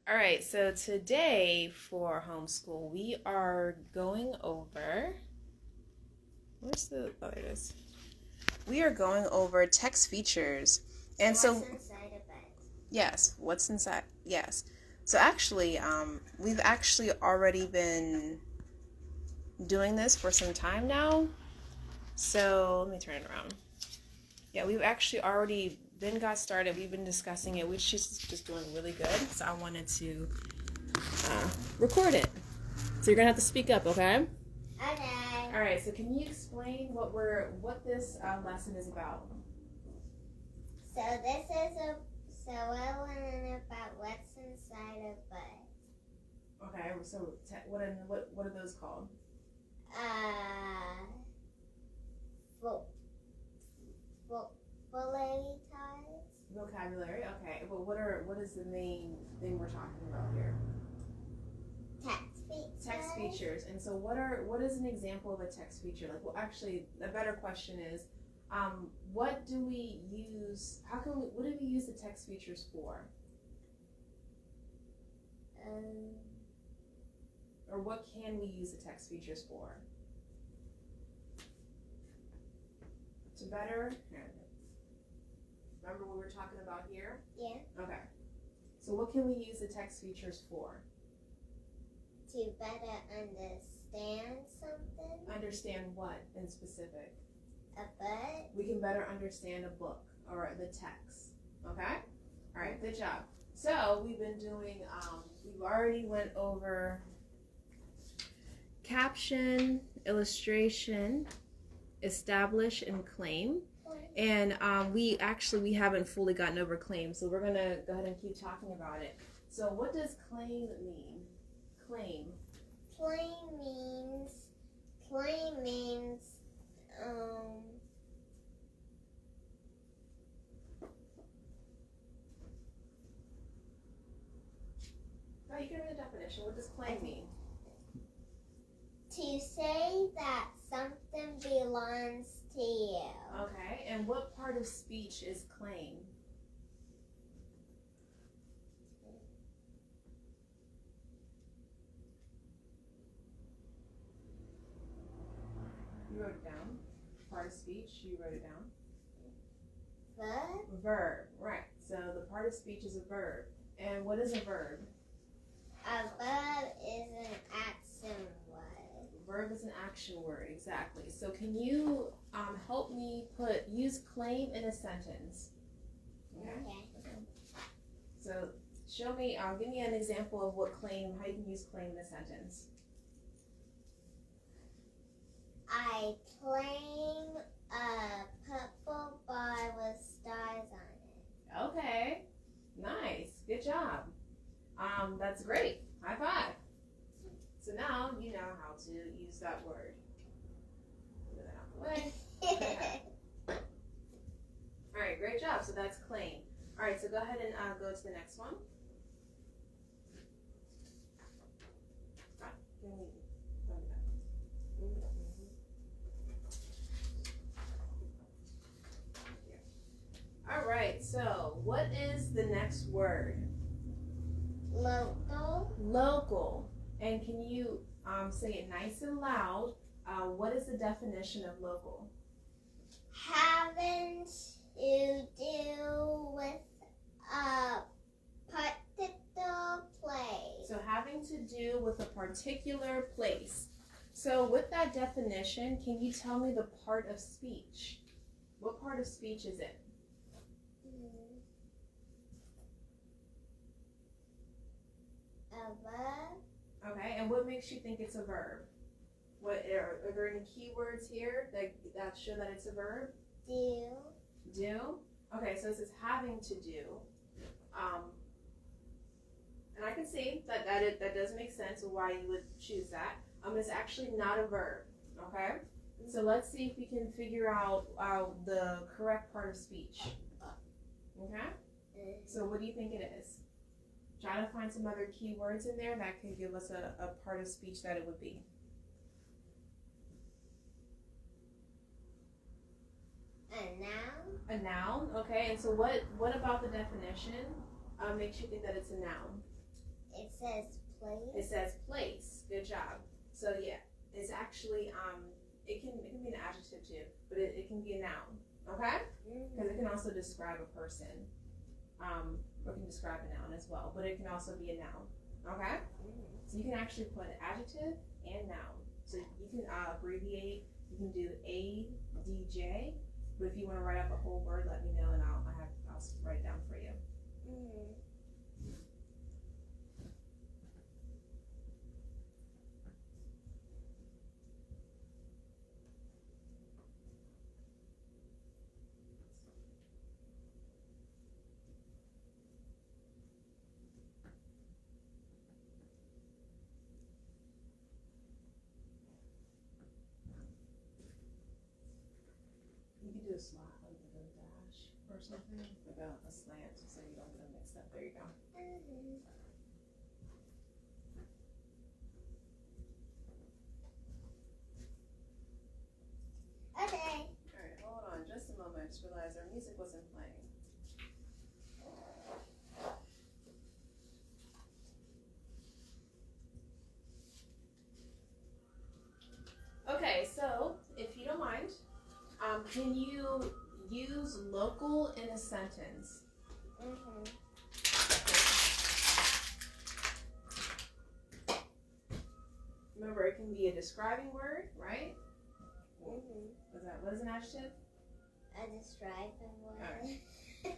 All right, so today for homeschool, we are going over. Where's the. Oh, there it is. We are going over text features. And what's inside of it? Yes, what's inside? Yes. So actually, we've actually already been doing this for some time now. So let me turn it around. Yeah, we've actually already got started. We've been discussing it, which is just doing really good. So I wanted to record it. So you're gonna have to speak up, okay? Okay. All right. So can you explain what this lesson is about? So this is we're learning about what's inside of butt. Okay. So what are those called? Vocabulary ties. Vocabulary. Okay. But what is the main thing we're talking about here? Text features. Text features. And so what is an example of a text feature? Like, well, actually, a better question is, what do we use? What do we use the text features for? Or what can we use the text features for? To better. Remember what we were talking about here? Yeah. Okay. So what can we use the text features for? To better understand something. Understand what in specific? A book. We can better understand a book or the text. Okay? All right, good job. So we've been doing, we've already went over caption, illustration, establish, and claim. And we haven't fully gotten over claim, so we're gonna go ahead and keep talking about it. So what does claim mean? Claim. Claim means Oh, you can read the definition. What does claim mean? to say that something belongs to you. Okay, and what part of speech is claim? You wrote it down. Part of speech, you wrote it down. Verb. Verb, right. So the part of speech is a verb. And what is a verb? A verb is an action word. Verb is an action word, exactly. So can you help me use claim in a sentence? Okay. So give me an example of how you can use claim in a sentence. I claim a purple bar with stars on it. Okay, nice, good job. That's great. High five. So now you know how to use that word. Move that out the way. Okay. All right, great job. So that's claim. All right, so go ahead and go to the next one. All right, so what is the next word? Local. Local. And can you say it nice and loud? What is the definition of local? Having to do with a particular place. So having to do with a particular place. So with that definition, can you tell me the part of speech? What part of speech is it? A verb. Okay, and what makes you think it's a verb? What are there any keywords here that show that it's a verb? Do. Do? Okay, so it says having to do. And I can see that does make sense of why you would choose that. It's actually not a verb, okay? So let's see if we can figure out the correct part of speech. Okay? So what do you think it is? Try to find some other keywords in there that could give us a part of speech that it would be. A noun. A noun, okay. And so what about the definition makes you think that it's a noun? It says place. Good job. So yeah, it's actually it can be an adjective too, but it can be a noun. Okay? Because it can also describe a person. Or it can describe a noun as well, but it can also be a noun. Okay? So you can actually put adjective and noun. So you can abbreviate. You can do ADJ. But if you want to write up a whole word, let me know and I'll write it down for you. You can do a slot, like a dash or something, like a slant, so you don't get them mixed up. There you go. Okay. All right, hold on just a moment. I just realized our music wasn't playing. Okay, so if you don't mind, can you use local in a sentence? Remember, it can be a describing word, right? What is an adjective? A describing word. Give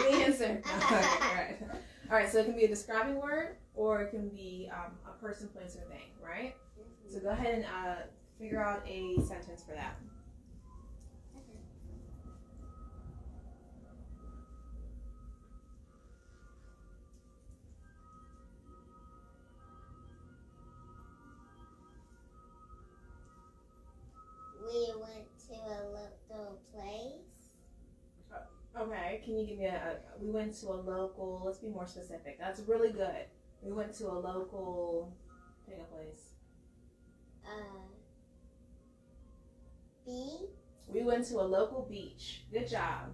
me the answer. All right, so it can be a describing word or it can be a person, place, or thing, right? So go ahead and figure out a sentence for that. We went to a little place. Okay, can you give me we went to a local, let's be more specific. That's really good. We went to a local, pick a place. Beach. We went to a local beach. Good job.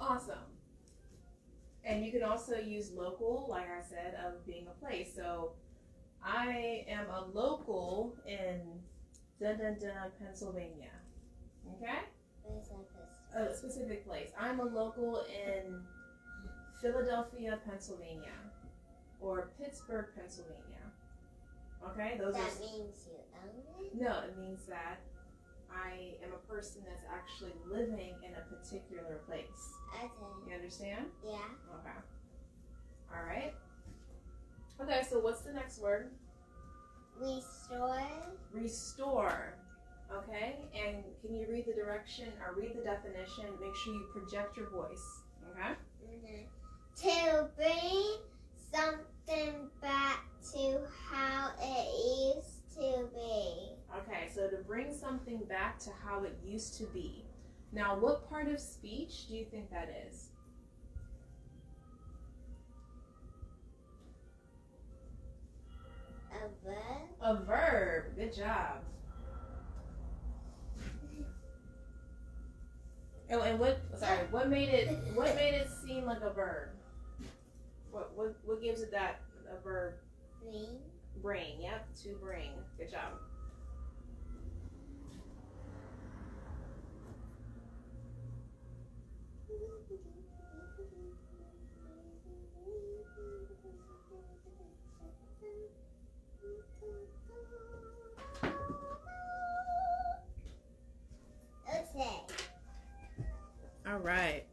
Awesome. And you can also use local, like I said, of being a place. So I am a local in Pennsylvania. Okay? A specific place. I'm a local in Philadelphia, Pennsylvania, or Pittsburgh, Pennsylvania. Okay? That means you own it? No, it means that I am a person that's actually living in a particular place. Okay. You understand? Yeah. Okay. All right. Okay, so what's the next word? Restore. Restore. Okay, and can you read the direction or read the definition? Make sure you project your voice. Okay? To bring something back to how it used to be. Okay, so to bring something back to how it used to be. Now, what part of speech do you think that is? A verb. A verb. Good job. And what made it seem like a verb? What gives it that a verb? Bring. Yep, to bring. Good job. Okay. All right.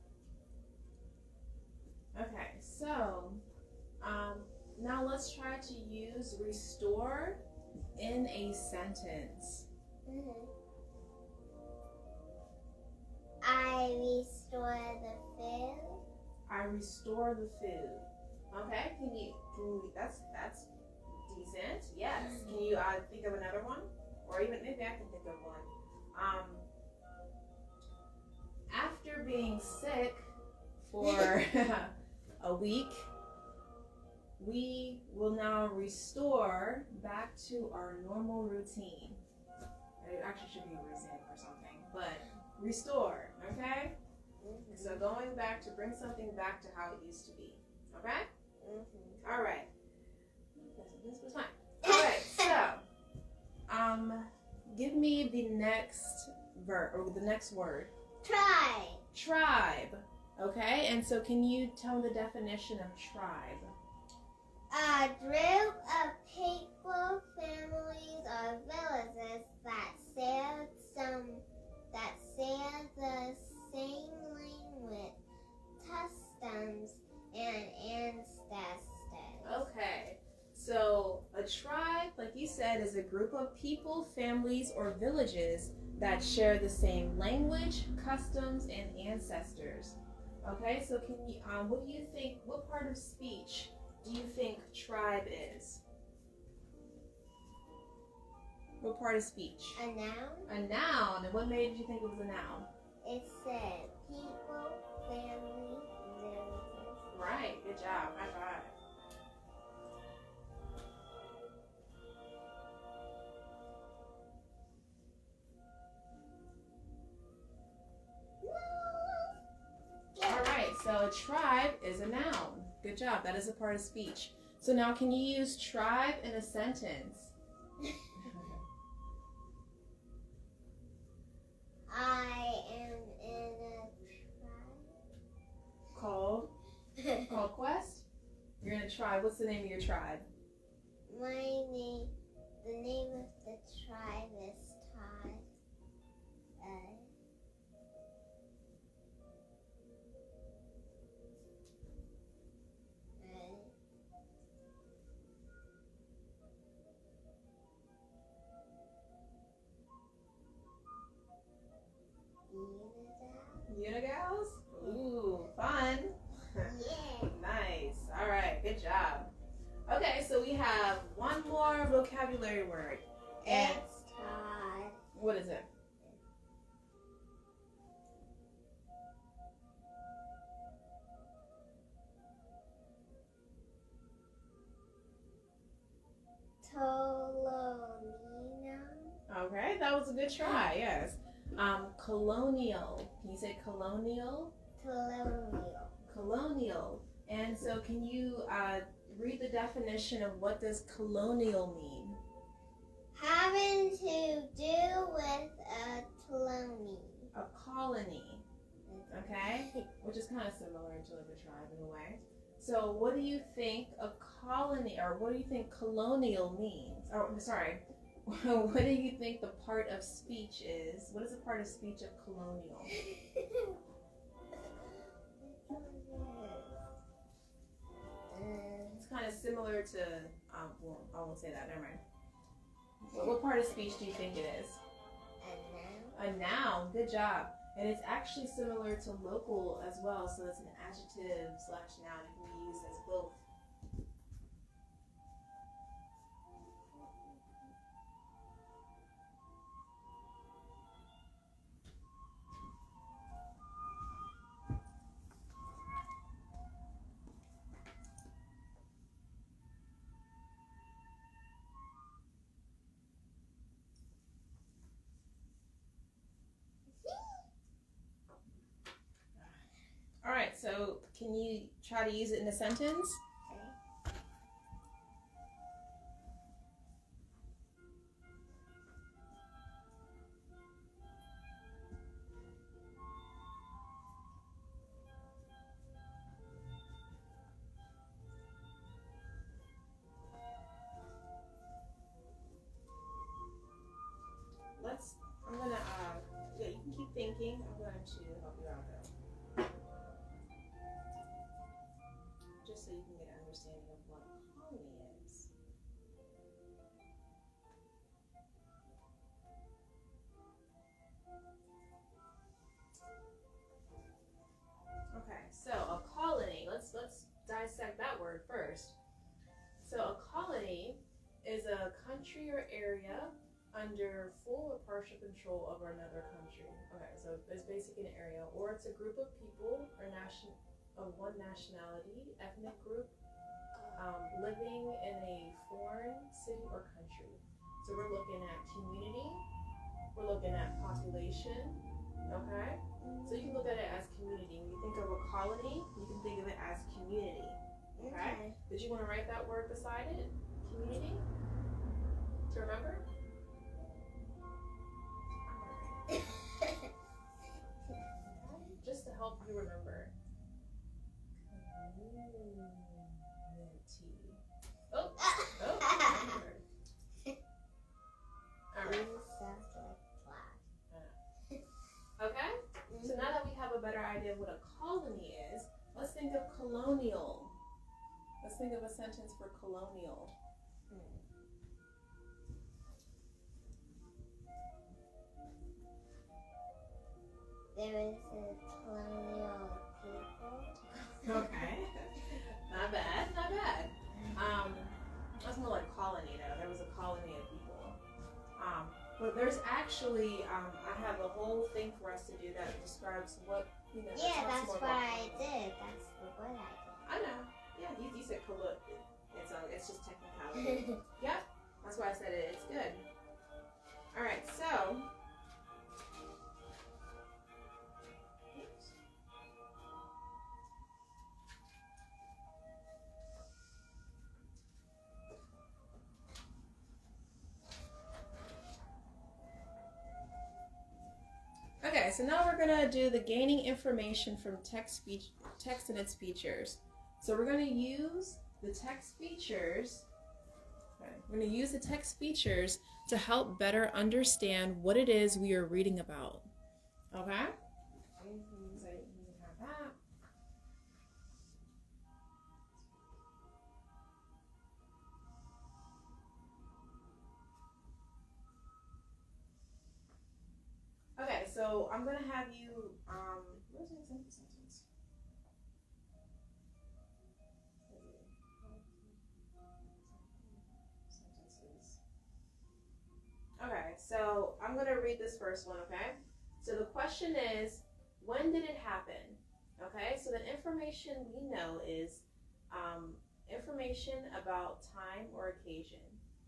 Okay, so now let's try to use restore in a sentence. I restore the food. I restore the food. Okay, can you that's decent. Yes. Can you think of another one? Or even maybe I can think of one. After being sick for a week, we will now restore back to our normal routine. It actually should be routine or something, but restore, okay? So going back to bring something back to how it used to be, okay? All right. next verb or the next word? Tribe. Tribe. Okay, and so can you tell me the definition of tribe? A group of people, families, or villages that share the same language, customs, and ancestors. Okay, so a tribe, like you said, is a group of people, families, or villages that share the same language, customs, and ancestors. Okay, so can you, what do you think, what part of speech do you think tribe is? What part of speech? A noun? A noun. And what made you think it was a noun? It said people, family, villages. Right, good job. High five. All right, so a tribe is a noun. Good job. That is a part of speech. So now can you use tribe in a sentence? I am in a Called Quest? You're in a tribe. What's the name of your tribe? The name of the tribe is Todd. Unigals? Ooh, fun. Yeah. Nice. All right, good job. Okay, so we have one more vocabulary word. And It's Todd. what is it? Tolomino. Okay, that was a good try, yes. Colonial. Can you say colonial? Colonial. Colonial. And so can you read the definition of what does colonial mean? Having to do with a colony. A colony, okay? Which is kind of similar to like a tribe in a way. So what do you think a colony, or what do you think colonial means? Oh, I'm sorry. What do you think the part of speech is? What is the part of speech of colonial? It's kind of similar to, well, I won't say that, never mind. What part of speech do you think it is? A noun. A noun, good job. And it's actually similar to local as well, so it's an adjective / noun. It can be used as both. All right, so can you try to use it in a sentence? I'm gonna, yeah, you can keep thinking. I'm going to help you out though. Just so you can get an understanding of what colony is. Okay, so a colony, let's dissect that word first. So a colony is a country or area under full or partial control of another country. Okay, so it's basically an area, or it's a group of people or of one nationality, ethnic group, living in a foreign city or country. So we're looking at community, we're looking at population, okay? So you can look at it as community. When you think of a colony, you can think of it as community, okay? Did you want to write that word beside it? Community? To remember? me remember. Oh, oh. All right. Okay. So now that we have a better idea of what a colony is, let's think of colonial. Let's think of a sentence for colonial. There is a colonial people. Okay. Not bad, not bad. That's more like colony though. There was a colony of people. But there's actually, I have a whole thing for us to do that describes what, you know. Yeah, that's what I did. That's the word I did. I know. Yeah, you said it's just technicality. Yep. That's why I said it. It's good. All right, so. Okay, so now we're gonna do the gaining information from text and its features. So we're gonna use the text features. Okay, we're gonna use the text features to help better understand what it is we are reading about. Okay? So you can have that. Okay, so I'm gonna have you. Where's the example sentence? Sentences. Okay, so I'm gonna read this first one. Okay, so the question is, when did it happen? Okay, so the information we know is information about time or occasion.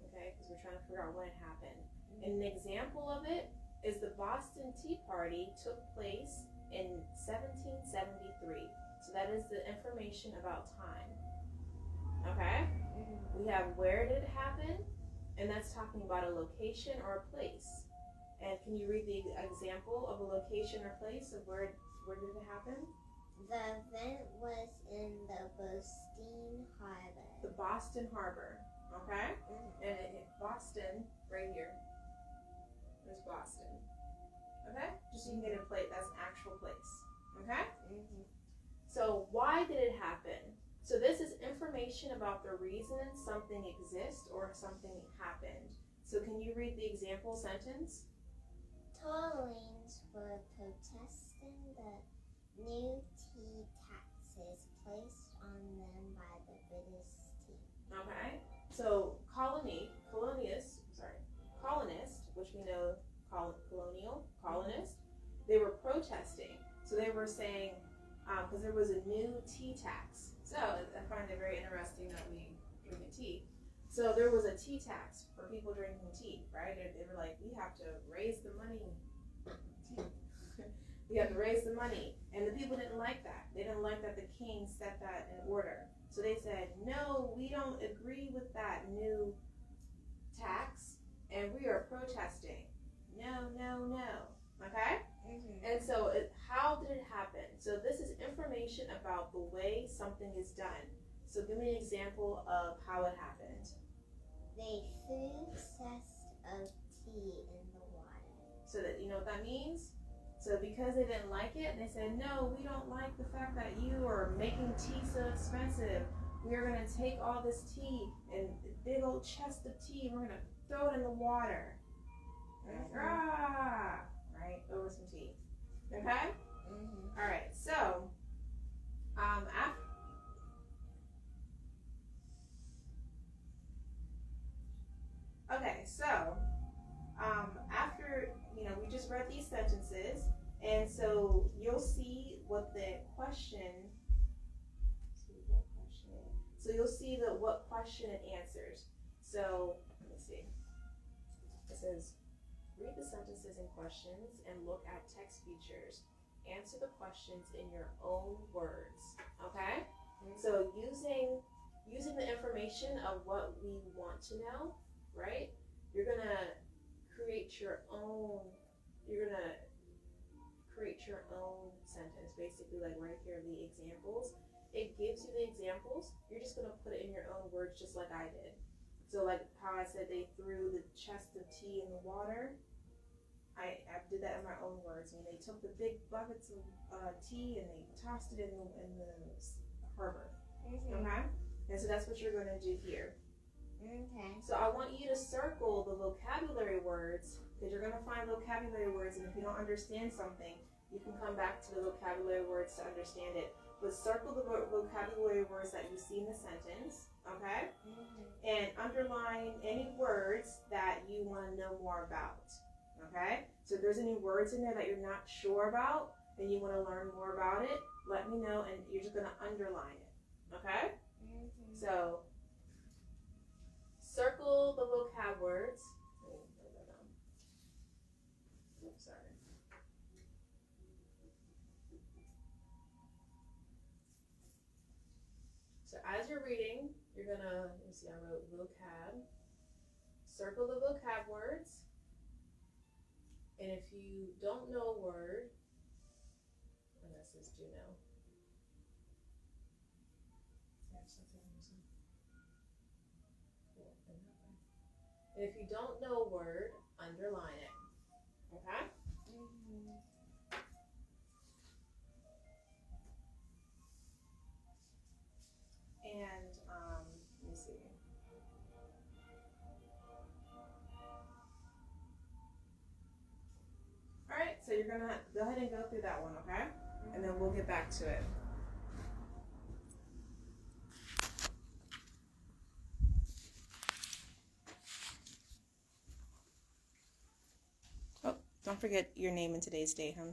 Okay, because we're trying to figure out when it happened. And an example of it is the Boston Tea Party took place in 1773. So that is the information about time. Okay? We have where did it happen, and that's talking about a location or a place. And can you read the example of a location or place of where did it happen? The event was in the Boston Harbor. The Boston Harbor. Okay? And Boston, right here. There's Boston. Okay? Just so you can get a plate, that's an actual place. Okay? So why did it happen? So this is information about the reason something exists or something happened. So can you read the example sentence? Tories were protesting the new tea taxes placed on them by the British tea. Okay? So colonists, which we know colonist, they were protesting. So they were saying, because there was a new tea tax. So I find it very interesting that we drink tea. So there was a tea tax for people drinking tea, right? They were like, we have to raise the money. We have to raise the money. And the people didn't like that. They didn't like that the king set that in order. So they said, no, we don't agree with that new tax, and we are protesting. No, no, no. Okay? And so how did it happen? So this is information about the way something is done. So give me an example of how it happened. They threw zest of tea in the water. So that you know what that means? So because they didn't like it, they said, no, we don't like the fact that you are making tea so expensive. We are going to take all this tea and big old chest of tea, and we're going to throw it in the water. Right, over some tea. Okay? All right, so after we just read these sentences, and so you'll see what the question. So you'll see what question it answers. So let me see. It says, read the sentences and questions and look at text features. Answer the questions in your own words. Okay? So using the information of what we want to know, right? You're gonna create your own. You're gonna create your own sentence. Basically, like right here, the examples. It gives you the examples. You're just gonna put it in your own words, just like I did. So like how I said they threw the chest of tea in the water. I did that in my own words. I mean, they took the big buckets of tea and they tossed it in the harbor. Okay? And so that's what you're going to do here. Okay. So I want you to circle the vocabulary words, because you're going to find vocabulary words, and if you don't understand something, you can come back to the vocabulary words to understand it. But circle the vocabulary words that you see in the sentence, okay? And underline any words that you want to know more about. Okay, so if there's any words in there that you're not sure about and you want to learn more about it, let me know, and you're just going to underline it. Okay? So circle the vocab words. Oops, sorry. So as you're reading, you're going to, let me see, I wrote vocab. Circle the vocab words. And if you don't know a word, and this is do know. And if you don't know a word, underline it. Okay? And let me see. All right, so you're gonna go ahead and go through that one, okay? And then we'll get back to it. Oh, don't forget your name and today's date, huh?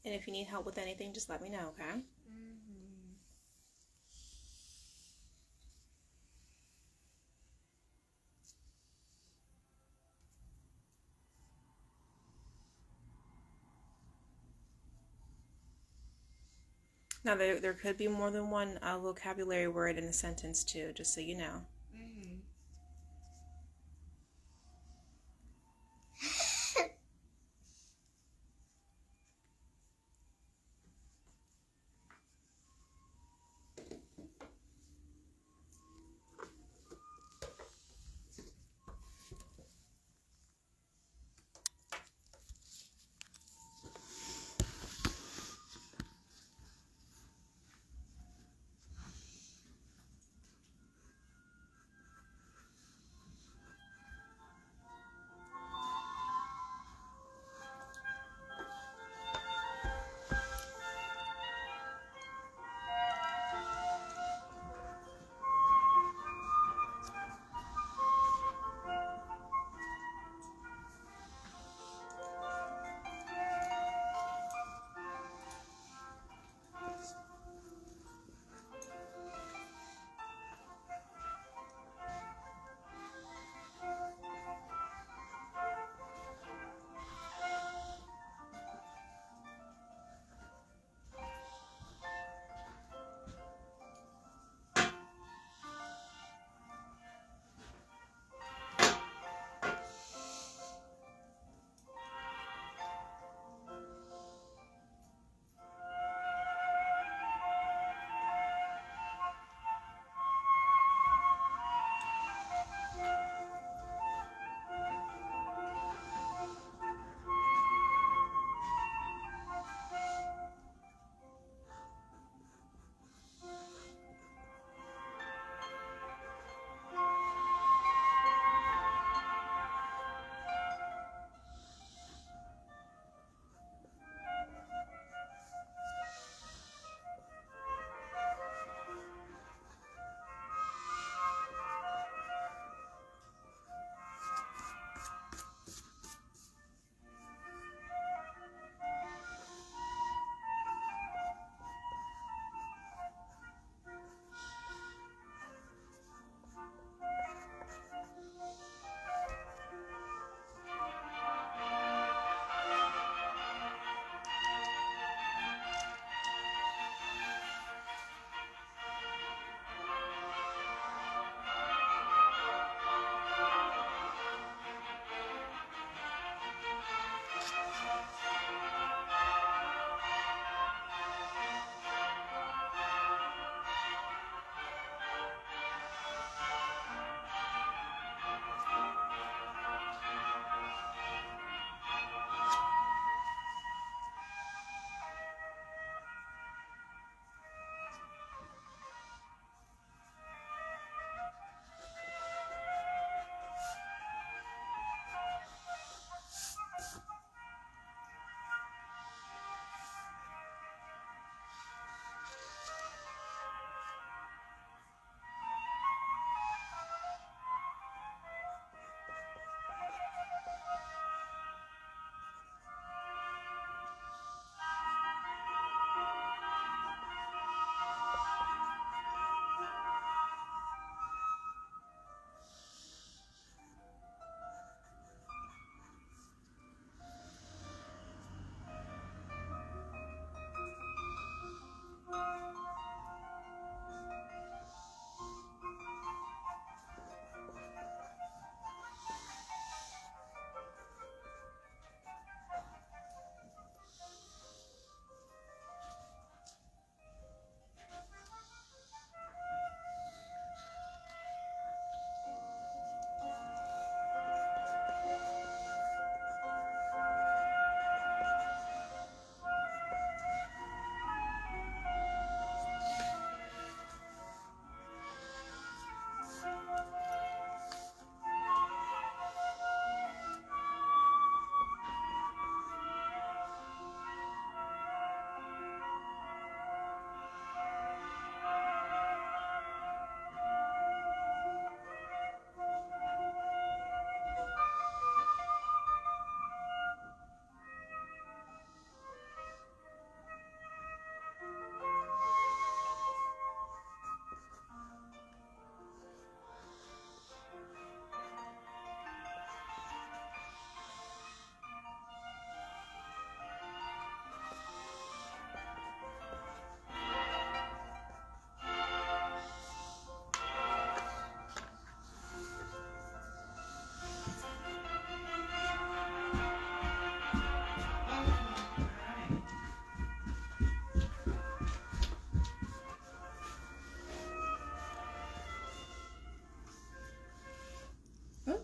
And if you need help with anything, just let me know, okay? Now, there could be more than one vocabulary word in a sentence, too, just so you know.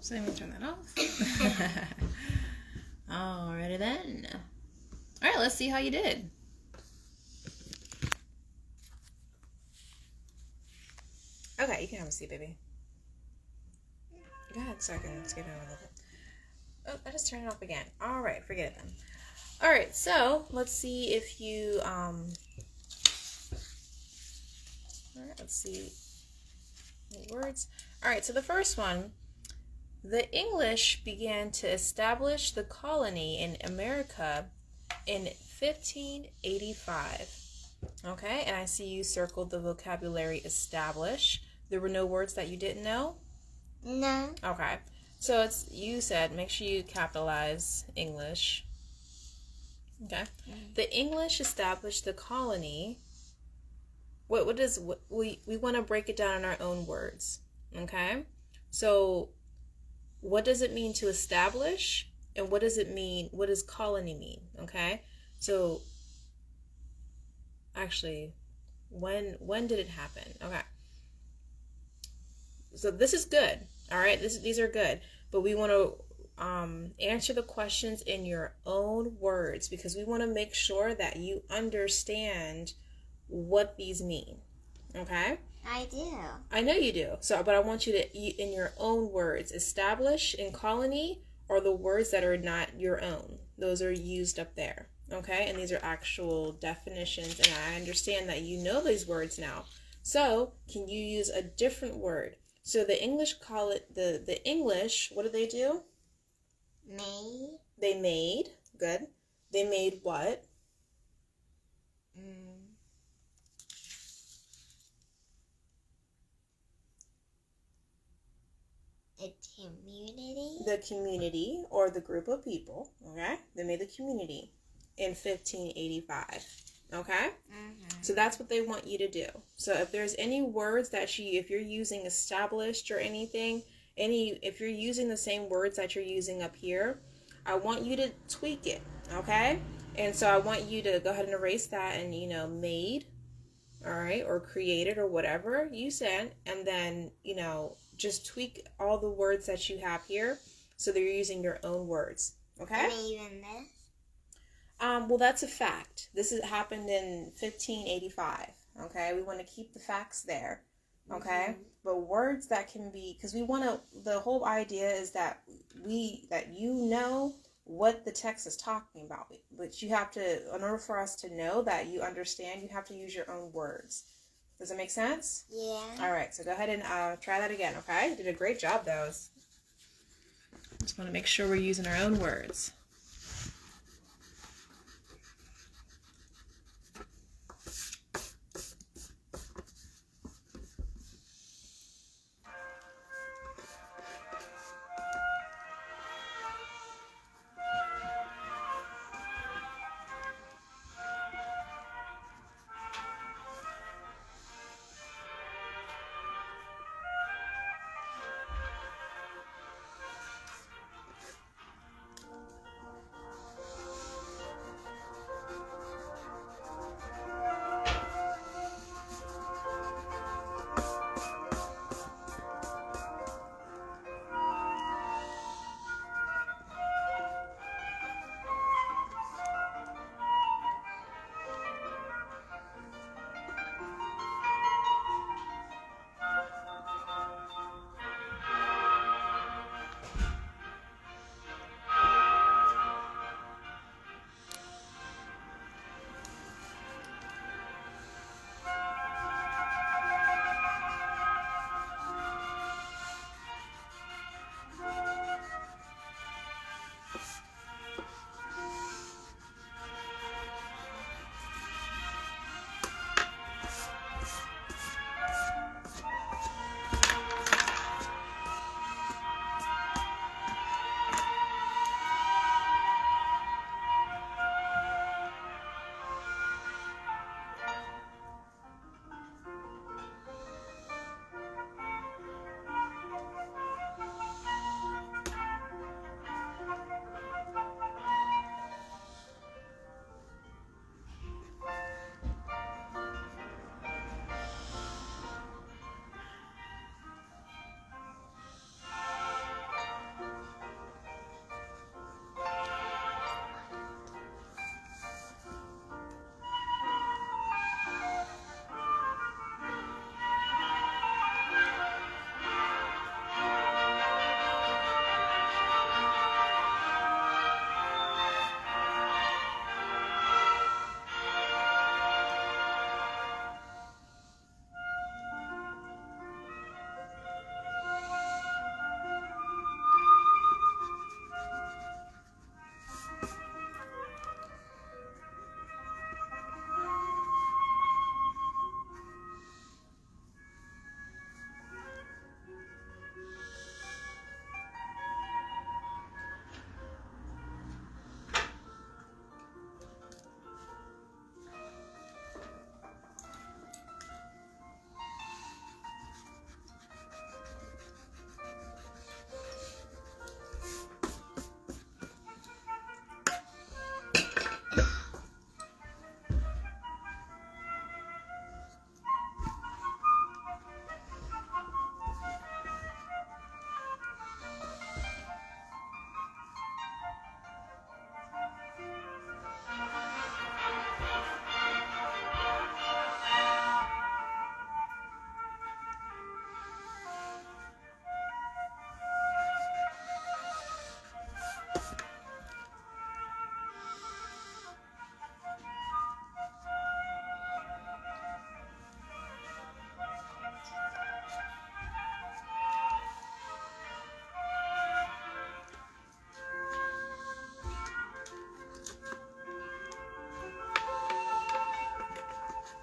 Oops, let me turn that off. Alrighty then. Alright, let's see how you did. Okay, you can have a seat, baby. Go ahead, so I can skip it a little bit. Oh, I just turned it off again. Alright, forget it then. Alright, so let's see if you, alright, let's see. Any words? Alright, so the first one, the English began to establish the colony in America in 1585. Okay, and I see you circled the vocabulary establish. There were no words that you didn't know? No. Okay, so you said make sure you capitalize English. Okay, the English established the colony. We want to break it down in our own words. Okay, so what does it mean to establish, and what does it mean? What does colony mean? Okay, so actually, when did it happen? Okay, so this is good. All right, these are good, but we want to answer the questions in your own words because we want to make sure that you understand what these mean. Okay? I do. I know you do. So, but I want you to, in your own words, establish and colony are the words that are not your own. Those are used up there. Okay? And these are actual definitions, and I understand that you know these words now. So, can you use a different word? So the English call it, the English, what do they do? Made. They made. Good. They made what? A community. The community or the group of people. Okay. They made the community in 1585. Okay. So that's what they want you to do. So if there's any words that if you're using established or anything, if you're using the same words that you're using up here, I want you to tweak it. Okay. And so I want you to go ahead and erase that and, made, all right, or created or whatever you said. And then, just tweak all the words that you have here so that you're using your own words. Okay. And even this. Well, that's a fact. This happened in 1585. Okay, we want to keep the facts there. Okay, but words that can be, because we want to. The whole idea is that you know what the text is talking about, but you have to, in order for us to know that you understand, you have to use your own words. Does it make sense? Yeah. All right, so go ahead and try that again. Okay, you did a great job, though. Just want to make sure we're using our own words.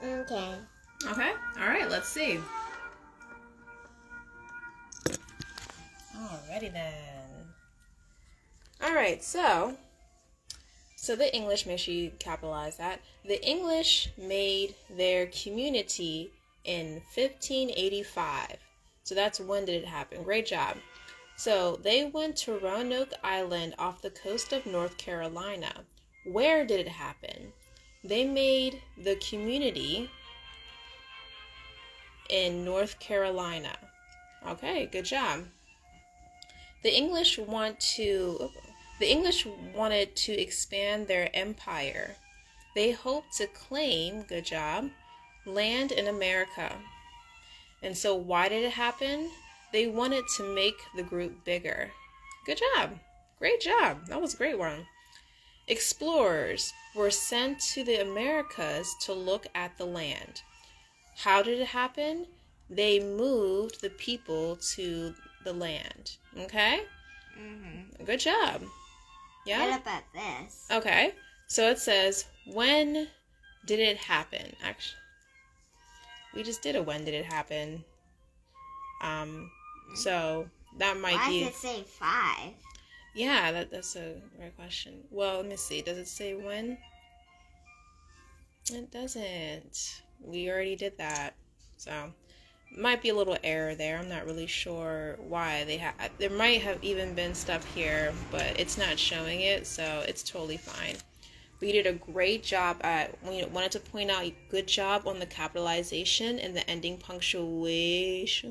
Okay. Okay. All right. Let's see. Alrighty then. All right. So the English, make sure you capitalize that. The English made their community in 1585. So that's when did it happen. Great job. So they went to Roanoke Island off the coast of North Carolina. Where did it happen? They made the community in North Carolina. Okay, good job. The English wanted to expand their empire. They hoped to claim, good job, land in America. And so why did it happen? They wanted to make the group bigger. Good job. Great job. That was a great one. Explorers were sent to the Americas to look at the land. How did it happen? They moved the people to the land. Okay? Mm-hmm. Good job. Yeah? What about this? Okay. So it says, when did it happen? Actually, we just did a when did it happen. So that might be... Why does it say 5? Yeah, that's a great question. Well, let me see. Does it say when? It doesn't. We already did that. So, might be a little error there. I'm not really sure why they have. There might have even been stuff here, but it's not showing it, so it's totally fine. We did a great job at, we wanted to point out, good job on the capitalization and the ending punctuation.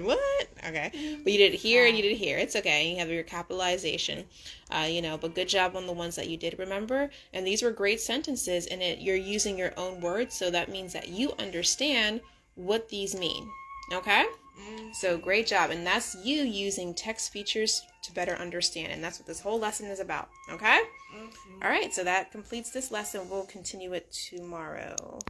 What? Okay. But you did it here and you did it here. It's okay. You have your capitalization, but good job on the ones that you did remember. And these were great sentences, and you're using your own words, so that means that you understand what these mean. Okay? So great job. And that's you using text features to better understand. And that's what this whole lesson is about. Okay? All right. So that completes this lesson. We'll continue it tomorrow.